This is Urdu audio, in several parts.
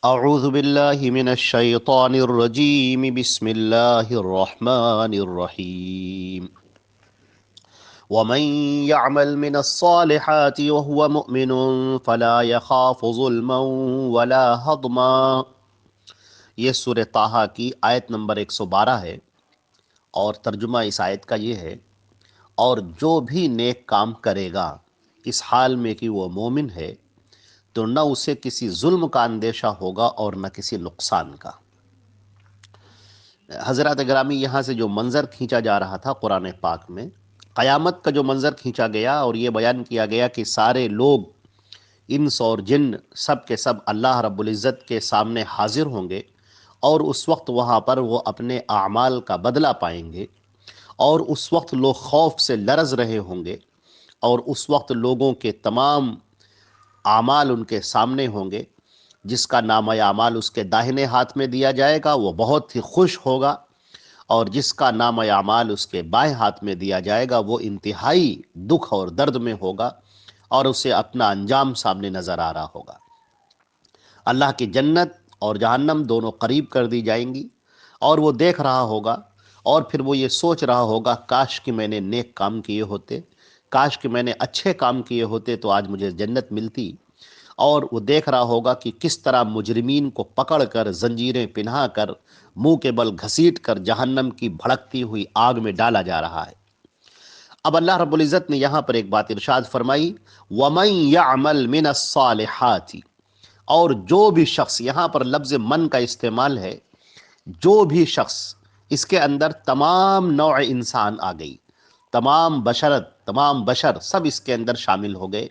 اعوذ باللہ من الشیطان الرجیم بسم اللہ الرحمن الرحیم ومن يعمل من الصالحات وهو مؤمن فلا يخاف ظلما ولا هضما۔ یہ سورہ طٰہٰ کی آیت نمبر 112 ہے، اور ترجمہ اس آیت کا یہ ہے: اور جو بھی نیک کام کرے گا اس حال میں کہ وہ مومن ہے تو نہ اسے کسی ظلم کا اندیشہ ہوگا اور نہ کسی نقصان کا۔ حضرات گرامی، یہاں سے جو منظر کھینچا جا رہا تھا قرآن پاک میں، قیامت کا جو منظر کھینچا گیا اور یہ بیان کیا گیا کہ سارے لوگ، انس اور جن، سب کے سب اللہ رب العزت کے سامنے حاضر ہوں گے، اور اس وقت وہاں پر وہ اپنے اعمال کا بدلہ پائیں گے، اور اس وقت لوگ خوف سے لرز رہے ہوں گے، اور اس وقت لوگوں کے تمام اعمال ان کے سامنے ہوں گے۔ جس کا نامہ اعمال اس کے داہنے ہاتھ میں دیا جائے گا وہ بہت ہی خوش ہوگا، اور جس کا نامہ اعمال اس کے بائیں ہاتھ میں دیا جائے گا وہ انتہائی دکھ اور درد میں ہوگا، اور اسے اپنا انجام سامنے نظر آ رہا ہوگا۔ اللہ کی جنت اور جہنم دونوں قریب کر دی جائیں گی، اور وہ دیکھ رہا ہوگا، اور پھر وہ یہ سوچ رہا ہوگا کاش کہ میں نے نیک کام کیے ہوتے، کاش کہ میں نے اچھے کام کیے ہوتے تو آج مجھے جنت ملتی۔ اور وہ دیکھ رہا ہوگا کہ کس طرح مجرمین کو پکڑ کر، زنجیریں پہنا کر، منہ کے بل گھسیٹ کر جہنم کی بھڑکتی ہوئی آگ میں ڈالا جا رہا ہے۔ اب اللہ رب العزت نے یہاں پر ایک بات ارشاد فرمائی: وَمَن يَعْمَلْ مِنَ الصَّالِحَاتِ، اور جو بھی شخص، یہاں پر لفظ من کا استعمال ہے، جو بھی شخص، اس کے اندر تمام نوع انسان آ گئی، تمام بشرت، تمام بشر سب اس کے اندر شامل ہو گئے،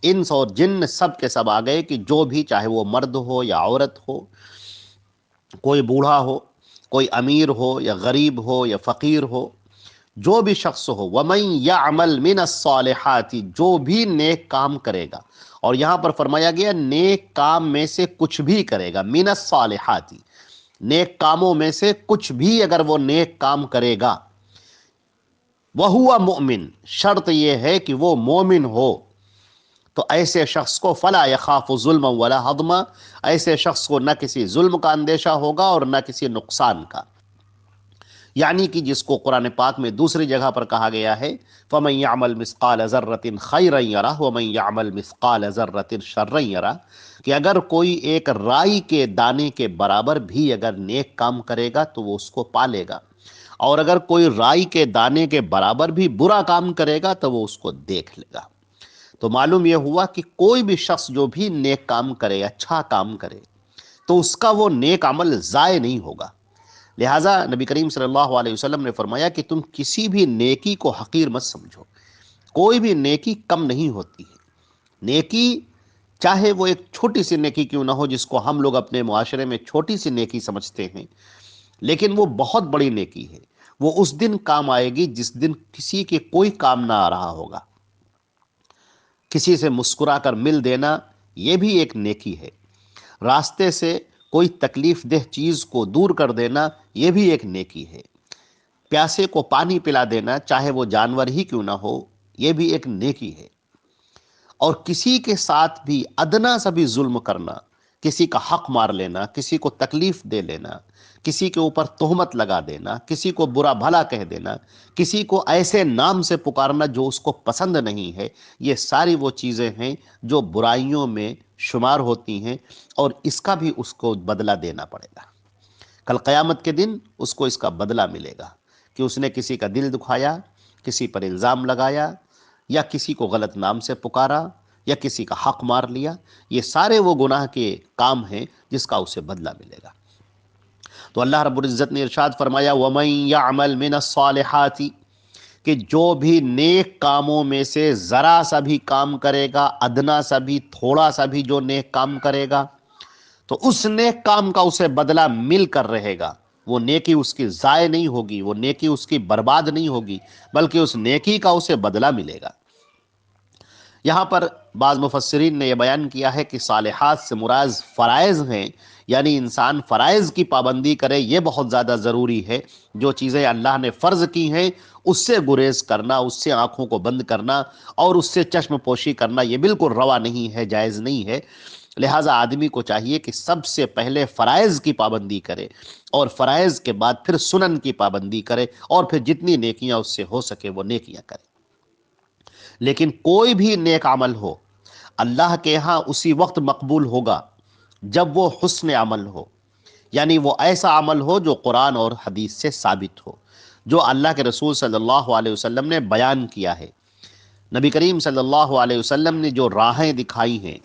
انس اور جن سب کے سب آ گئے، کہ جو بھی، چاہے وہ مرد ہو یا عورت ہو، کوئی بوڑھا ہو، کوئی امیر ہو یا غریب ہو یا فقیر ہو، جو بھی شخص ہو، وَمَن يَعْمَلْ مِنَ الصَّالِحَاتِ، جو بھی نیک کام کرے گا، اور یہاں پر فرمایا گیا نیک کام میں سے کچھ بھی کرے گا، مِنَ الصَّالِحَاتِ، نیک کاموں میں سے کچھ بھی اگر وہ نیک کام کرے گا، وَهُوَ مُؤْمِن، شرط یہ ہے کہ وہ مومن ہو، تو ایسے شخص کو فلا یخاف ظلما ولا ہضما، ایسے شخص کو نہ کسی ظلم کا اندیشہ ہوگا اور نہ کسی نقصان کا۔ یعنی کہ جس کو قرآن پاک میں دوسری جگہ پر کہا گیا ہے فَمَن يَعْمَلْ مِثْقَالَ ذَرَّةٍ خَيْرًا يَرَهُ وَمَن يَعْمَلْ مِثْقَالَ ذَرَّةٍ شَرًّا يَرَهُ، کہ اگر کوئی ایک رائی کے دانے کے برابر بھی اگر نیک کام کرے گا تو وہ اس کو پالے گا، اور اگر کوئی رائی کے دانے کے برابر بھی برا کام کرے گا تو وہ اس کو دیکھ لے گا۔ تو معلوم یہ ہوا کہ کوئی بھی شخص جو بھی نیک کام کرے، اچھا کام کرے، تو اس کا وہ نیک عمل ضائع نہیں ہوگا۔ لہٰذا نبی کریم صلی اللہ علیہ وسلم نے فرمایا کہ تم کسی بھی نیکی کو حقیر مت سمجھو، کوئی بھی نیکی کم نہیں ہوتی ہے۔ نیکی چاہے وہ ایک چھوٹی سی نیکی کیوں نہ ہو، جس کو ہم لوگ اپنے معاشرے میں چھوٹی سی نیکی سمجھتے ہیں، لیکن وہ بہت بڑی نیکی ہے۔ وہ اس دن کام آئے گی جس دن کسی کے کوئی کام نہ آ رہا ہوگا۔ کسی سے مسکرا کر مل دینا یہ بھی ایک نیکی ہے، راستے سے کوئی تکلیف دہ چیز کو دور کر دینا یہ بھی ایک نیکی ہے، پیاسے کو پانی پلا دینا چاہے وہ جانور ہی کیوں نہ ہو یہ بھی ایک نیکی ہے، اور کسی کے ساتھ بھی ادنا سا بھی ظلم کرنا، کسی کا حق مار لینا، کسی کو تکلیف دے لینا، کسی کے اوپر تہمت لگا دینا، کسی کو برا بھلا کہہ دینا، کسی کو ایسے نام سے پکارنا جو اس کو پسند نہیں ہے، یہ ساری وہ چیزیں ہیں جو برائیوں میں شمار ہوتی ہیں، اور اس کا بھی اس کو بدلہ دینا پڑے گا۔ کل قیامت کے دن اس کو اس کا بدلہ ملے گا کہ اس نے کسی کا دل دکھایا، کسی پر الزام لگایا، یا کسی کو غلط نام سے پکارا، یا کسی کا حق مار لیا، یہ سارے وہ گناہ کے کام ہیں جس کا اسے بدلہ ملے گا۔ تو اللہ رب العزت نے ارشاد فرمایا وَمَن يَعْمَلْ مِنَ الصَّالِحَاتِ، کہ جو بھی نیک کاموں میں سے ذرا سا بھی کام کرے گا، ادنا سا بھی، تھوڑا سا بھی جو نیک کام کرے گا، تو اس نیک کام کا اسے بدلہ مل کر رہے گا۔ وہ نیکی اس کی ضائع نہیں ہوگی، وہ نیکی اس کی برباد نہیں ہوگی، بلکہ اس نیکی کا اسے بدلہ ملے گا۔ یہاں پر بعض مفسرین نے یہ بیان کیا ہے کہ صالحات سے مراد فرائض ہیں، یعنی انسان فرائض کی پابندی کرے، یہ بہت زیادہ ضروری ہے۔ جو چیزیں اللہ نے فرض کی ہیں اس سے گریز کرنا، اس سے آنکھوں کو بند کرنا اور اس سے چشم پوشی کرنا یہ بالکل روا نہیں ہے، جائز نہیں ہے۔ لہٰذا آدمی کو چاہیے کہ سب سے پہلے فرائض کی پابندی کرے، اور فرائض کے بعد پھر سنن کی پابندی کرے، اور پھر جتنی نیکیاں اس سے ہو سکے وہ نیکیاں کرے۔ لیکن کوئی بھی نیک عمل ہو اللہ کے ہاں اسی وقت مقبول ہوگا جب وہ حسن عمل ہو، یعنی وہ ایسا عمل ہو جو قرآن اور حدیث سے ثابت ہو، جو اللہ کے رسول صلی اللہ علیہ وسلم نے بیان کیا ہے۔ نبی کریم صلی اللہ علیہ وسلم نے جو راہیں دکھائی ہیں،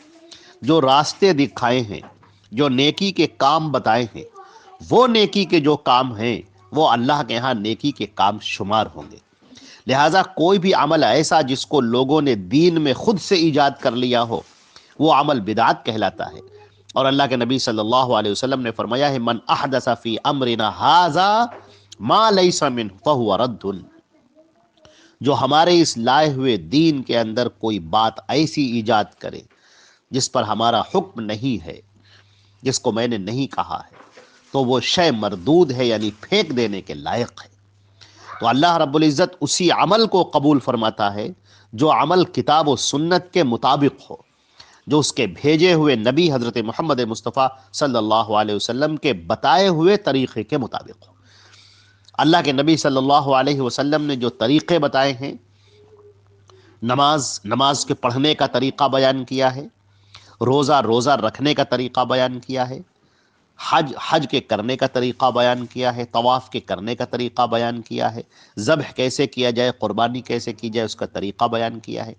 جو راستے دکھائے ہیں، جو نیکی کے کام بتائے ہیں، وہ نیکی کے جو کام ہیں وہ اللہ کے ہاں نیکی کے کام شمار ہوں گے۔ لہٰذا کوئی بھی عمل ایسا جس کو لوگوں نے دین میں خود سے ایجاد کر لیا ہو، وہ عمل بدعت کہلاتا ہے۔ اور اللہ کے نبی صلی اللہ علیہ وسلم نے فرمایا ہے، من احدث فی امرنا ھذا ما لیس منہ فہو رد، جو ہمارے اس لائے ہوئے دین کے اندر کوئی بات ایسی ایجاد کرے جس پر ہمارا حکم نہیں ہے، جس کو میں نے نہیں کہا ہے، تو وہ شے مردود ہے، یعنی پھینک دینے کے لائق ہے۔ تو اللہ رب العزت اسی عمل کو قبول فرماتا ہے جو عمل کتاب و سنت کے مطابق ہو، جو اس کے بھیجے ہوئے نبی حضرت محمد مصطفیٰ صلی اللہ علیہ وسلم کے بتائے ہوئے طریقے کے مطابق ہو۔ اللہ کے نبی صلی اللہ علیہ وسلم نے جو طریقے بتائے ہیں، نماز کے پڑھنے کا طریقہ بیان کیا ہے، روزہ رکھنے کا طریقہ بیان کیا ہے، حج کے کرنے کا طریقہ بیان کیا ہے، طواف کے کرنے کا طریقہ بیان کیا ہے، ذبح کیسے کیا جائے، قربانی کیسے کی جائے، اس کا طریقہ بیان کیا ہے۔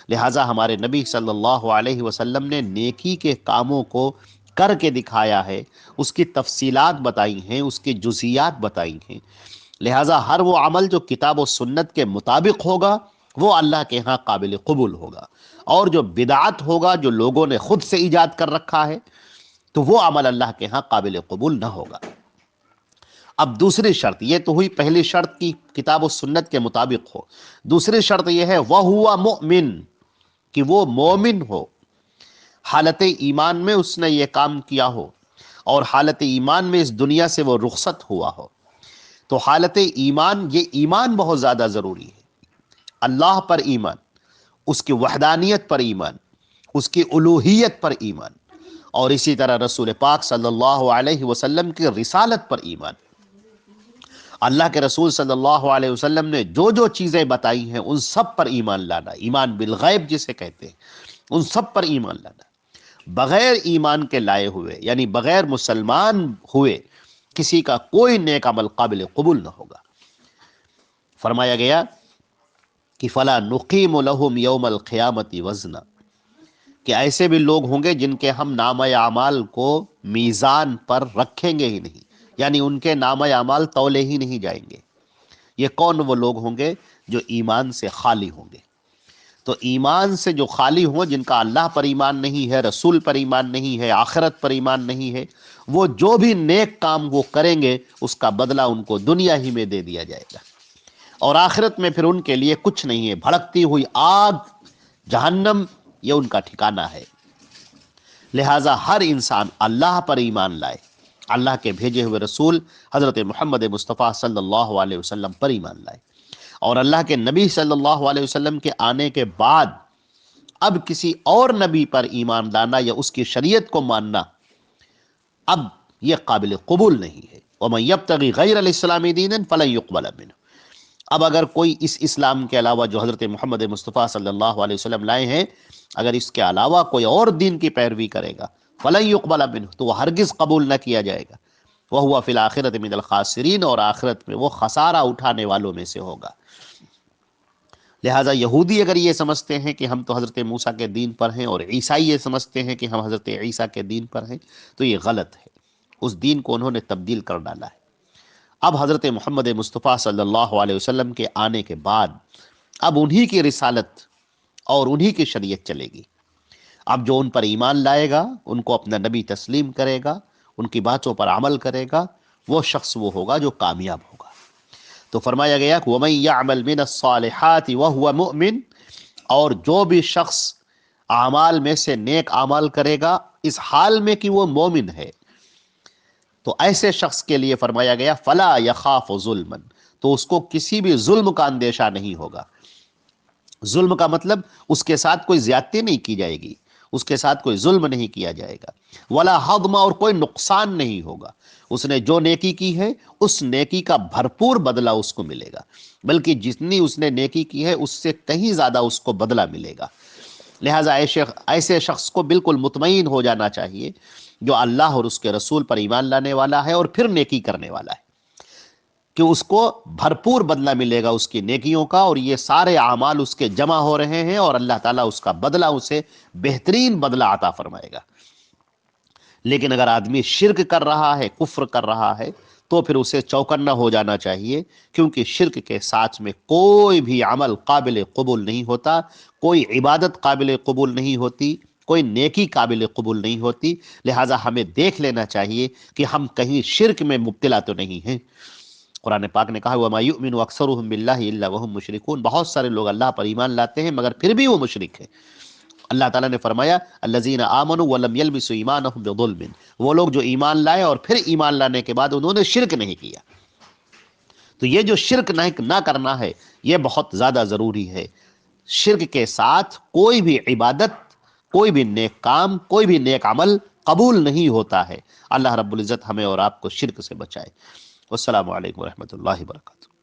لہٰذا ہمارے نبی صلی اللہ علیہ وسلم نے نیکی کے کاموں کو کر کے دکھایا ہے، اس کی تفصیلات بتائی ہیں، اس کی جزیات بتائی ہیں۔ لہٰذا ہر وہ عمل جو کتاب و سنت کے مطابق ہوگا وہ اللہ کے ہاں قابل قبول ہوگا، اور جو بدعت ہوگا، جو لوگوں نے خود سے ایجاد کر رکھا ہے، تو وہ عمل اللہ کے ہاں قابل قبول نہ ہوگا۔ اب دوسری شرط، یہ تو ہوئی پہلی شرط کی کتاب و سنت کے مطابق ہو۔ دوسری شرط یہ ہے وَهُوَ مُؤْمِن، کہ وہ مومن ہو، حالت ایمان میں اس نے یہ کام کیا ہو، اور حالت ایمان میں اس دنیا سے وہ رخصت ہوا ہو۔ تو حالت ایمان، یہ ایمان بہت زیادہ ضروری ہے۔ اللہ پر ایمان، اس کی وحدانیت پر ایمان، اس کی الوہیت پر ایمان، اور اسی طرح رسول پاک صلی اللہ علیہ وسلم کی رسالت پر ایمان۔ اللہ کے رسول صلی اللہ علیہ وسلم نے جو جو چیزیں بتائی ہیں ان سب پر ایمان لانا، ایمان بالغیب جسے کہتے ہیں، ان سب پر ایمان لانا۔ بغیر ایمان کے لائے ہوئے، یعنی بغیر مسلمان ہوئے، کسی کا کوئی نیک عمل قابل قبول نہ ہوگا۔ فرمایا گیا کہ فَلَا نُقِيمُ لَهُمْ يَوْمَ الْقِيَامَةِ وَزْنًا، کہ ایسے بھی لوگ ہوں گے جن کے ہم نامہ اعمال کو میزان پر رکھیں گے ہی نہیں، یعنی ان کے نامہ اعمال تولے ہی نہیں جائیں گے۔ یہ کون وہ لوگ ہوں گے؟ جو ایمان سے خالی ہوں گے۔ تو ایمان سے جو خالی ہوں، جن کا اللہ پر ایمان نہیں ہے، رسول پر ایمان نہیں ہے، آخرت پر ایمان نہیں ہے، وہ جو بھی نیک کام وہ کریں گے اس کا بدلہ ان کو دنیا ہی میں دے دیا جائے گا، اور آخرت میں پھر ان کے لیے کچھ نہیں ہے، بھڑکتی ہوئی آگ، جہنم، یہ ان کا ٹھکانہ ہے۔ لہٰذا ہر انسان اللہ پر ایمان لائے، اللہ کے بھیجے ہوئے رسول حضرت محمد مصطفیٰ صلی اللہ علیہ وسلم پر ایمان لائے، اور اللہ کے نبی صلی اللہ علیہ وسلم کے آنے کے بعد اب کسی اور نبی پر ایمان لانا یا اس کی شریعت کو ماننا اب یہ قابل قبول نہیں ہے۔ وَمَن يَبْتَغِ غَيْرَ الْإِسْلَامِ دِينًا فَلَن يُقْبَلَ مِنْهُ، اب اگر کوئی اس اسلام کے علاوہ جو حضرت محمد مصطفیٰ صلی اللہ علیہ وسلم لائے ہیں، اگر اس کے علاوہ کوئی اور دین کی پیروی کرے گا، فَلَن يُقْبَلَ مِنْهُ، تو وہ ہرگز قبول نہ کیا جائے گا۔ وَهُوَ فِي الْآخِرَةِ مِنَ الْخَاسِرِينَ، اور آخرت میں وہ خسارہ اٹھانے والوں میں سے ہوگا۔ لہٰذا یہودی اگر یہ سمجھتے ہیں کہ ہم تو حضرت موسیٰ کے دین پر ہیں، اور عیسائی یہ سمجھتے ہیں کہ ہم حضرت عیسیٰ کے دین پر ہیں، تو یہ غلط ہے۔ اس دین کو انہوں نے تبدیل کر ڈالا ہے۔ اب حضرت محمد مصطفیٰ صلی اللہ علیہ وسلم کے آنے کے بعد اب انہی کی رسالت اور انہی کی شریعت چلے گی۔ اب جو ان پر ایمان لائے گا، ان کو اپنا نبی تسلیم کرے گا، ان کی باتوں پر عمل کرے گا، وہ شخص وہ ہوگا جو کامیاب ہوگا۔ تو فرمایا گیا کہ وَمَن يَعْمَلْ مِنَ الصَّالِحَاتِ وَهُوَ مُؤْمِنٌ، اور جو بھی شخص اعمال میں سے نیک اعمال کرے گا اس حال میں کہ وہ مومن ہے، تو ایسے شخص کے لیے فرمایا گیا فَلَا يَخَافُ ظُلْمًا، تو اس کو کسی بھی ظلم کا اندیشہ نہیں ہوگا۔ ظلم کا مطلب اس کے ساتھ کوئی زیادتی نہیں کی جائے گی، اس کے ساتھ کوئی ظلم نہیں کیا جائے گا، ولا ہضم، اور کوئی نقصان نہیں ہوگا، اس نے جو نیکی کی ہے اس نیکی کا بھرپور بدلہ اس کو ملے گا، بلکہ جتنی اس نے نیکی کی ہے اس سے کہیں زیادہ اس کو بدلہ ملے گا۔ لہٰذا ایسے شخص کو بالکل مطمئن ہو جانا چاہیے جو اللہ اور اس کے رسول پر ایمان لانے والا ہے اور پھر نیکی کرنے والا ہے، کہ اس کو بھرپور بدلہ ملے گا اس کی نیکیوں کا، اور یہ سارے اعمال اس کے جمع ہو رہے ہیں اور اللہ تعالیٰ اس کا بدلہ اسے بہترین بدلہ عطا فرمائے گا۔ لیکن اگر آدمی شرک کر رہا ہے، کفر کر رہا ہے، تو پھر اسے چوکنا ہو جانا چاہیے، کیونکہ شرک کے ساتھ میں کوئی بھی عمل قابل قبول نہیں ہوتا، کوئی عبادت قابل قبول نہیں ہوتی، کوئی نیکی قابل قبول نہیں ہوتی۔ لہٰذا ہمیں دیکھ لینا چاہیے کہ ہم کہیں شرک میں مبتلا تو نہیں ہیں۔ قرآن پاک نے کہا وَمَا يُؤْمِنُ أَكْثَرُهُم بِاللَّهِ إِلَّا وَهُم مُشْرِكُونَ، بہت سارے لوگ اللہ پر ایمان لاتے ہیں مگر پھر بھی وہ مشرک ہیں۔ اللہ تعالیٰ نے فرمایا الذین آمنوا ولم یلبسوا ایمانہم بظلم، وہ لوگ جو ایمان لائے اور پھر ایمان لانے کے بعد انہوں نے شرک نہیں کیا۔ تو یہ جو شرک نہ کرنا ہے یہ بہت زیادہ ضروری ہے۔ شرک کے ساتھ کوئی بھی عبادت، کوئی بھی نیک کام، کوئی بھی نیک عمل قبول نہیں ہوتا ہے۔ اللہ رب العزت ہمیں اور آپ کو شرک سے بچائے۔ والسلام علیکم ورحمۃ اللہ وبرکاتہ۔